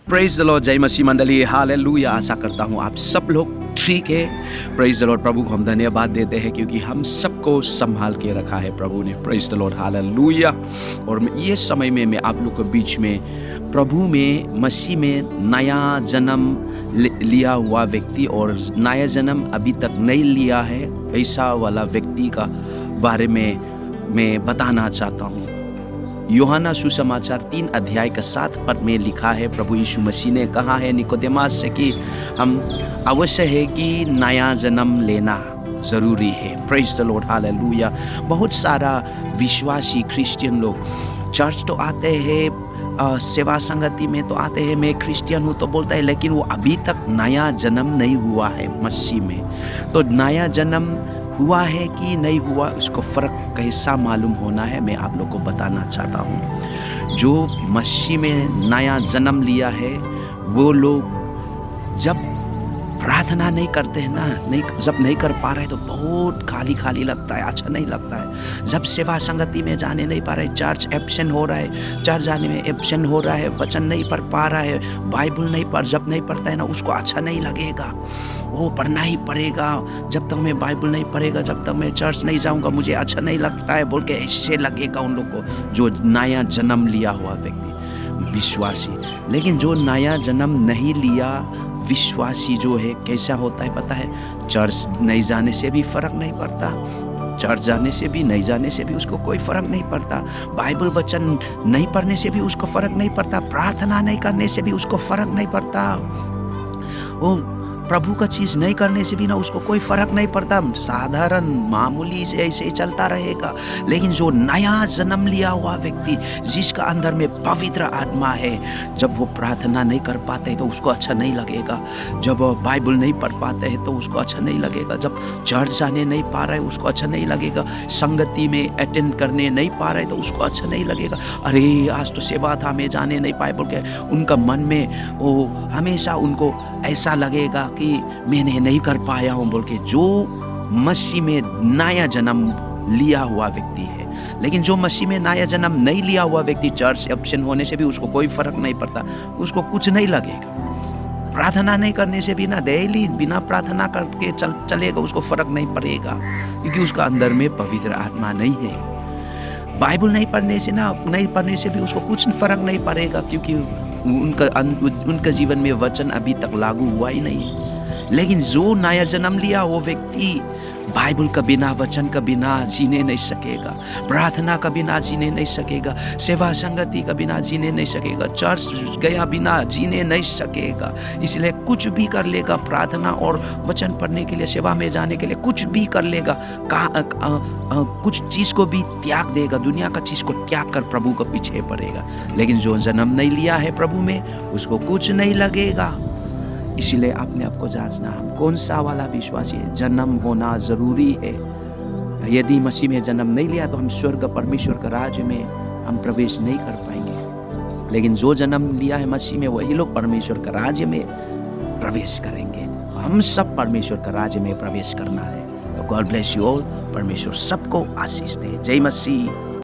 Praise the Lord. जय मसीह मंडली, hallelujah. आशा करता हूँ आप सब लोग ठीक है। Praise the Lord. प्रभु को हम धन्यवाद देते हैं क्योंकि हम सबको संभाल के रखा है प्रभु ने। Praise the Lord, hallelujah. और ये समय में मैं आप लोग के बीच में प्रभु में, मसीह में नया जन्म लिया हुआ व्यक्ति और नया जन्म अभी तक नहीं लिया है ऐसा वाला व्यक्ति का बारे में मैं बताना चाहता हूँ। यूहन्ना सुसमाचार 3 अध्याय का 7 पद में लिखा है, प्रभु यीशु मसीह ने कहा है निकोदेमस से कि हम अवश्य है कि नया जन्म लेना ज़रूरी है। Praise the Lord, hallelujah. बहुत सारा विश्वासी क्रिश्चियन लोग चर्च तो आते हैं, सेवा संगति में तो आते हैं, मैं क्रिश्चियन हूँ तो बोलता है, लेकिन वो अभी तक नया जन्म नहीं हुआ है मसीह में। तो नया जन्म हुआ है कि नहीं हुआ, उसको फ़र्क कैसा मालूम होना है, मैं आप लोग को बताना चाहता हूँ। जो मसीह में नया जन्म लिया है वो लोग जब प्रार्थना नहीं करते हैं ना, जब नहीं कर पा रहे तो बहुत खाली खाली लगता है, अच्छा नहीं लगता है। जब सेवा संगति में जाने नहीं पा रहे, चर्च एब्सेंट हो रहा है, चर्च जाने में एब्सेंट हो रहा है, वचन नहीं पढ़ पा रहा है, बाइबल जब नहीं पढ़ता है ना, उसको अच्छा नहीं लगेगा। वो पढ़ना ही पड़ेगा, जब तक मैं बाइबल नहीं पढ़ेगा, जब तक मैं चर्च नहीं जाऊंगा मुझे अच्छा नहीं लगता है बोल के ऐसे लगेगा उन लोग को, जो नया जन्म लिया हुआ व्यक्ति, विश्वासी। लेकिन जो नया जन्म नहीं लिया विश्वासी जो है कैसा होता है पता है? चर्च नहीं जाने से भी फर्क नहीं पड़ता, चर्च जाने से भी नहीं जाने से भी उसको कोई फर्क नहीं पड़ता, बाइबल वचन नहीं पढ़ने से भी उसको फर्क नहीं पड़ता, प्रार्थना नहीं करने से भी उसको फर्क नहीं पड़ता, वो प्रभु का चीज़ नहीं करने से भी ना उसको कोई फर्क नहीं पड़ता, साधारण मामूली से ऐसे ही चलता रहेगा। लेकिन जो नया जन्म लिया हुआ व्यक्ति, जिसका अंदर में पवित्र आत्मा है, जब वो प्रार्थना नहीं कर पाते तो उसको अच्छा नहीं लगेगा, जब बाइबल नहीं पढ़ पाते हैं तो उसको अच्छा नहीं लगेगा, जब चर्च जाने नहीं पा रहे उसको अच्छा नहीं लगेगा, संगति में अटेंड करने नहीं पा रहे तो उसको अच्छा नहीं लगेगा। अरे आज तो सेवा था मैं जाने नहीं पाए बोल के उनका मन में वो हमेशा उनको ऐसा लगेगा कि मैंने नहीं कर पाया हूँ बोल के। जो मसीह में नया जन्म लिया हुआ व्यक्ति है, लेकिन जो मसीह में नया जन्म नहीं लिया हुआ व्यक्ति, चर्च एब्सेंट होने से भी उसको कोई फर्क नहीं पड़ता, उसको कुछ नहीं लगेगा, प्रार्थना नहीं करने से भी ना, डेली बिना प्रार्थना करके चलेगा, उसको फर्क नहीं पड़ेगा, क्योंकि उसका अंदर में पवित्र आत्मा नहीं है। बाइबल नहीं पढ़ने से भी उसको कुछ फर्क नहीं पड़ेगा, क्योंकि उनका जीवन में वचन अभी तक लागू हुआ ही नहीं है। लेकिन जो नया जन्म लिया वो व्यक्ति बाइबल का बिना, वचन का बिना जीने नहीं सकेगा, प्रार्थना का बिना जीने नहीं सकेगा, सेवा संगति का बिना जीने नहीं सकेगा, चर्च गया बिना जीने नहीं सकेगा। इसलिए कुछ भी कर लेगा, प्रार्थना और वचन पढ़ने के लिए, सेवा में जाने के लिए कुछ भी कर लेगा, कुछ चीज़ को भी त्याग देगा, दुनिया का चीज़ को त्याग कर प्रभु को पीछे पड़ेगा। लेकिन जो जन्म नहीं लिया है प्रभु में, उसको कुछ नहीं लगेगा। इसीलिए अपने आप को जांचना, हम कौन सा वाला विश्वासी है। जन्म होना ज़रूरी है। यदि मसीह में जन्म नहीं लिया तो हम स्वर्ग परमेश्वर का राज्य में हम प्रवेश नहीं कर पाएंगे। लेकिन जो जन्म लिया है मसीह में, वही लोग परमेश्वर का राज्य में प्रवेश करेंगे। हम सब परमेश्वर का राज्य में प्रवेश करना है। तो गॉड ब्लेस यू ऑल। परमेश्वर सबको आशीष दे। जय मसीह।